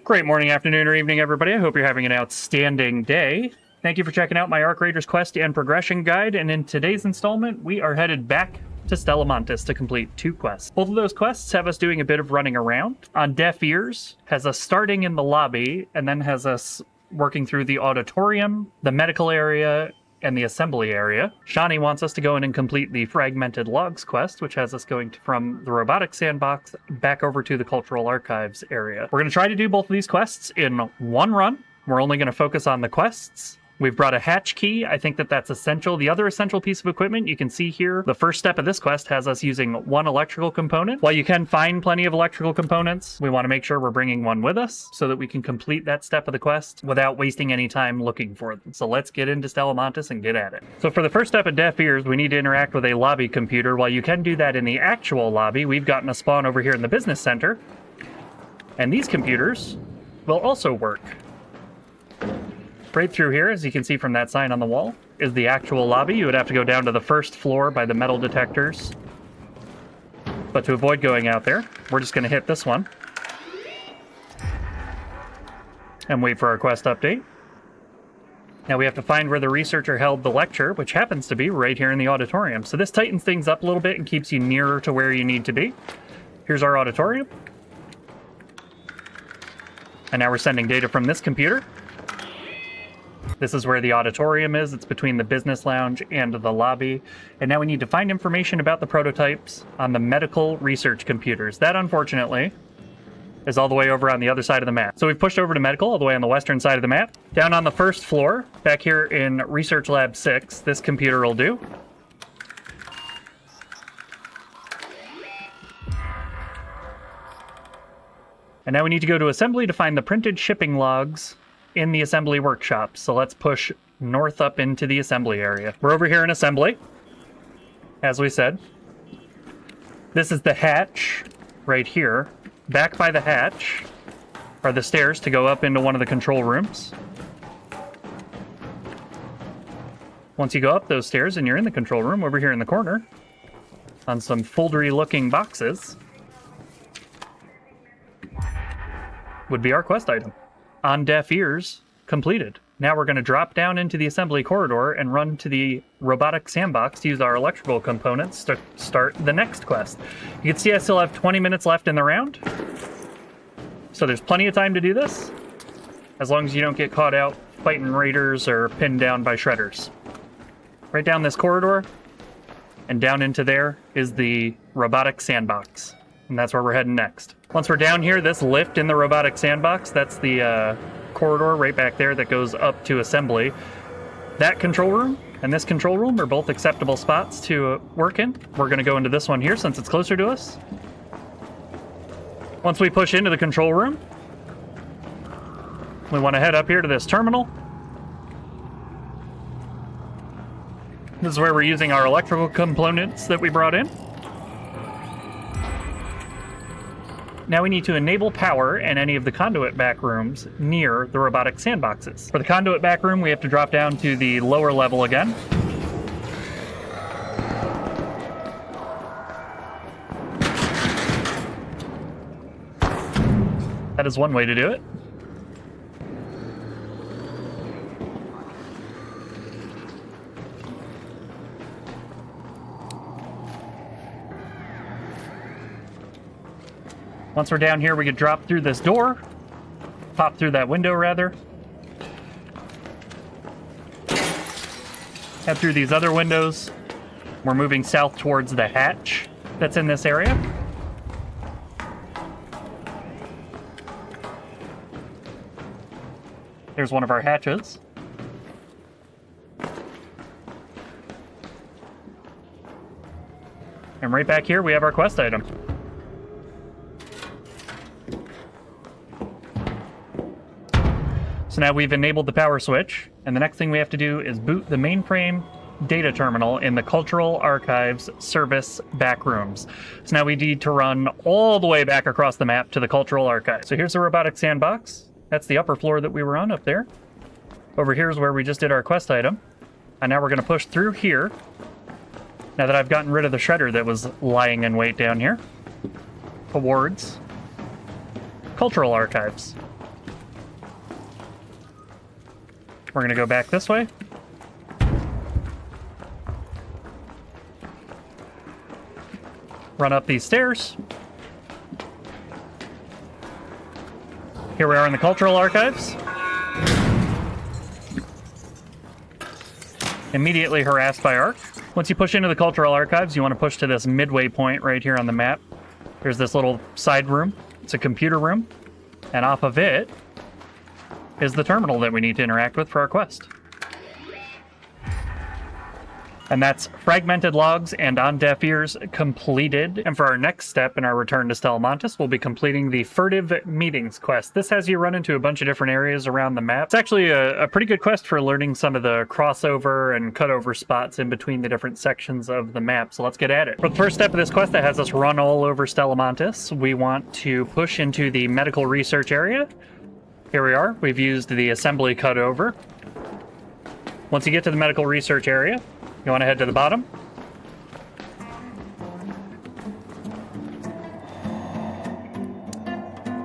Great morning, afternoon, or evening, everybody. I hope you're having an outstanding day. Thank you for checking out my Arcraiders quest and progression guide, and in today's installment, we are headed back to Stella Montis to complete 2 quests. Both of those quests have us doing a bit of running around. On Deaf Ears has us starting in the lobby, and then has us working through the Auditorium, the medical area, and the assembly area. Shani wants us to go in and complete the Fragmented Logs quest, which has us going from the robotic sandbox back over to the cultural archives area. We're going to try to do both of these quests in one run. We're only going to focus on the quests. We've brought a hatch key. I think that that's essential. The other essential piece of equipment you can see here, the first step of this quest has us using 1 electrical component. While you can find plenty of electrical components, we want to make sure we're bringing one with us so that we can complete that step of the quest without wasting any time looking for them. So let's get into Stella Montis and get at it. So for the first step of Deaf Ears, we need to interact with a lobby computer. While you can do that in the actual lobby, we've gotten a spawn over here in the business center. And these computers will also work. Right through here, as you can see from that sign on the wall, is the actual lobby. You would have to go down to the first floor by the metal detectors. But to avoid going out there, we're just going to hit this one. And wait for our quest update. Now we have to find where the researcher held the lecture, which happens to be right here in the auditorium. So this tightens things up a little bit and keeps you nearer to where you need to be. Here's our auditorium. And now we're sending data from this computer. This is where the auditorium is. It's between the business lounge and the lobby. And now we need to find information about the prototypes on the medical research computers. That, unfortunately, is all the way over on the other side of the map. So we've pushed over to medical, all the way on the western side of the map. Down on the first floor, back here in Research Lab 6, this computer will do. And now we need to go to assembly to find the printed shipping logs in the assembly workshop. So let's push north up into the assembly area. We're over here in assembly, as we said. This is the hatch right here. Back by the hatch are the stairs to go up into one of the control rooms. Once you go up those stairs and you're in the control room, over here in the corner, on some foldery looking boxes, would be our quest item. On Deaf Ears, completed. Now we're going to drop down into the assembly corridor and run to the robotic sandbox to use our electrical components to start the next quest. You can see I still have 20 minutes left in the round. So there's plenty of time to do this, as long as you don't get caught out fighting raiders or pinned down by shredders. Right down this corridor and down into there is the robotic sandbox. And that's where we're heading next. Once we're down here, this lift in the robotic sandbox, that's the corridor right back there that goes up to assembly. That control room and this control room are both acceptable spots to work in. We're going to go into this one here since it's closer to us. Once we push into the control room, we want to head up here to this terminal. This is where we're using our electrical components that we brought in. Now we need to enable power in any of the conduit backrooms near the robotic sandboxes. For the conduit backroom, we have to drop down to the lower level again. That is one way to do it. Once we're down here, we could drop through this door, pop through that window, rather. Head through these other windows. We're moving south towards the hatch that's in this area. There's one of our hatches. And right back here, we have our quest item. So now we've enabled the power switch, and the next thing we have to do is boot the mainframe data terminal in the Cultural Archives Service backrooms. So now we need to run all the way back across the map to the Cultural Archives. So here's the robotic sandbox. That's the upper floor that we were on up there. Over here is where we just did our quest item. And now we're going to push through here, now that I've gotten rid of the shredder that was lying in wait down here, towards Cultural Archives. We're going to go back this way. Run up these stairs. Here we are in the cultural archives. Immediately harassed by Ark. Once you push into the cultural archives, you want to push to this midway point right here on the map. Here's this little side room. It's a computer room. And off of it is the terminal that we need to interact with for our quest. And that's Fragmented Logs and On Deaf Ears completed. And for our next step in our return to Stella Montis, we'll be completing the Furtive Meetings quest. This has you run into a bunch of different areas around the map. It's actually a pretty good quest for learning some of the crossover and cutover spots in between the different sections of the map. So let's get at it. For the first step of this quest that has us run all over Stella Montis, we want to push into the medical research area. Here we are. We've used the assembly cutover. Once you get to the medical research area, you want to head to the bottom.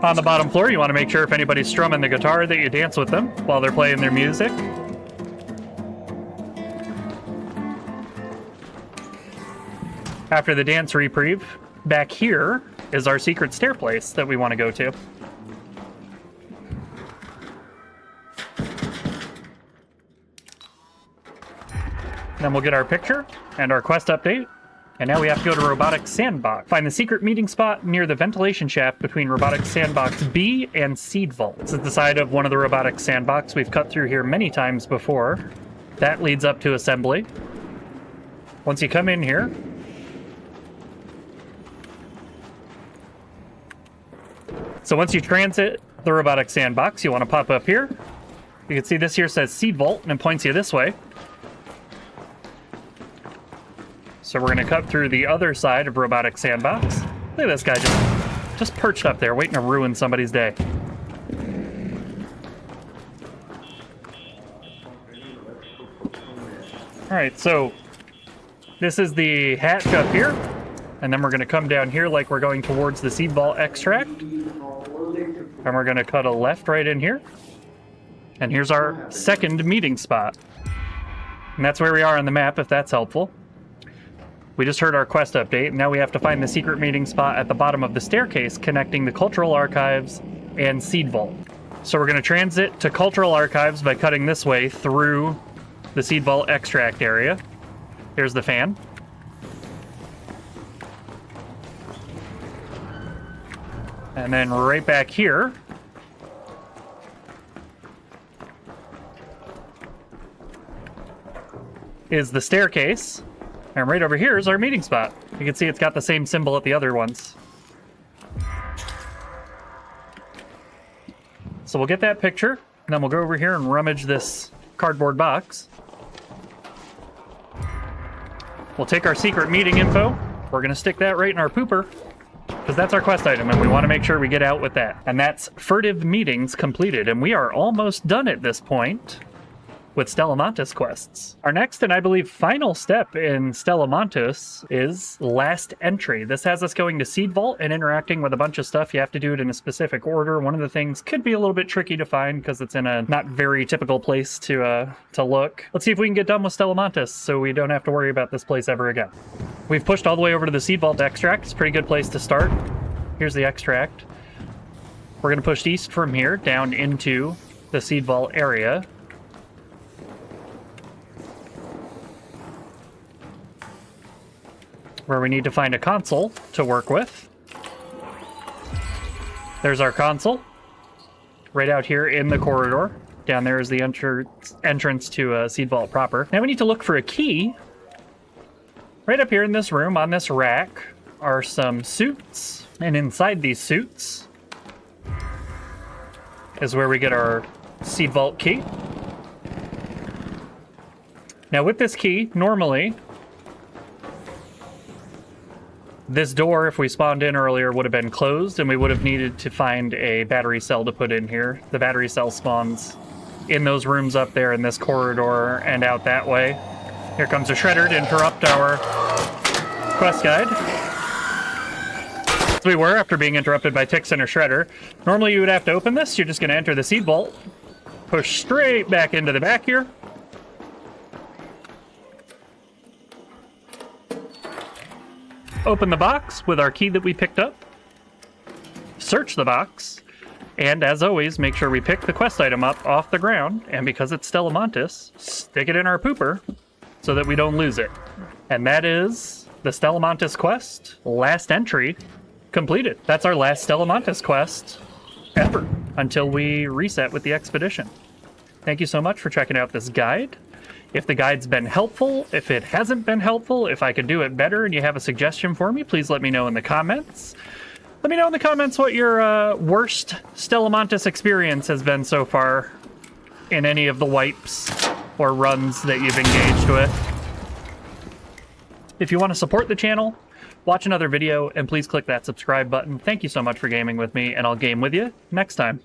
On the bottom floor, you want to make sure if anybody's strumming the guitar that you dance with them while they're playing their music. After the dance reprieve, back here is our secret stair place that we want to go to. Then we'll get our picture and our quest update. And now we have to go to Robotics Sandbox. Find the secret meeting spot near the ventilation shaft between Robotics Sandbox B and Seed Vault. This is the side of one of the Robotics Sandbox. We've cut through here many times before. That leads up to assembly. Once you come in here, so once you transit the Robotics Sandbox, you want to pop up here. You can see this here says Seed Vault, and it points you this way. So we're going to cut through the other side of Robotic Sandbox. Look at this guy just perched up there, waiting to ruin somebody's day. Alright, so this is the hatch up here. And then we're going to come down here like we're going towards the Seed Vault extract. And we're going to cut a left right in here. And here's our second meeting spot. And that's where we are on the map, if that's helpful. We just heard our quest update, and now we have to find the secret meeting spot at the bottom of the staircase connecting the Cultural Archives and Seed Vault. So we're going to transit to Cultural Archives by cutting this way through the Seed Vault extract area. Here's the fan. And then right back here is the staircase. And right over here is our meeting spot. You can see it's got the same symbol at the other ones. So we'll get that picture, and then we'll go over here and rummage this cardboard box. We'll take our secret meeting info. We're going to stick that right in our pooper, because that's our quest item, and we want to make sure we get out with that. And that's Furtive Meetings completed, and we are almost done at this point with Stella Montis quests. Our next and I believe final step in Stella Montis is Last Entry. This has us going to Seed Vault and interacting with a bunch of stuff. You have to do it in a specific order. One of the things could be a little bit tricky to find because it's in a not very typical place to look. Let's see if we can get done with Stella Montis so we don't have to worry about this place ever again. We've pushed all the way over to the Seed Vault extract. It's a pretty good place to start. Here's the extract. We're going to push east from here down into the Seed Vault area. Where we need to find a console to work with. There's our console. Right out here in the corridor. Down there is the entrance to Seed Vault proper. Now we need to look for a key. Right up here in this room, on this rack, are some suits. And inside these suits is where we get our Seed Vault key. Now with this key, normally, this door, if we spawned in earlier, would have been closed, and we would have needed to find a battery cell to put in here. The battery cell spawns in those rooms up there in this corridor and out that way. Here comes a shredder to interrupt our quest guide. As we were after being interrupted by Tix and a shredder. Normally you would have to open this. You're just going to enter the Seed Vault. Push straight back into the back here. Open the box with our key that we picked up. Search the box. And as always, make sure we pick the quest item up off the ground. And because it's Stella Montis, stick it in our pooper so that we don't lose it. And that is the Stella Montis quest. Last entry completed. That's our last Stella Montis quest ever until we reset with the expedition. Thank you so much for checking out this guide. If the guide's been helpful, if it hasn't been helpful, if I could do it better and you have a suggestion for me, please let me know in the comments. Let me know in the comments what your worst Stella Montis experience has been so far in any of the wipes or runs that you've engaged with. If you want to support the channel, watch another video, and please click that subscribe button. Thank you so much for gaming with me, and I'll game with you next time.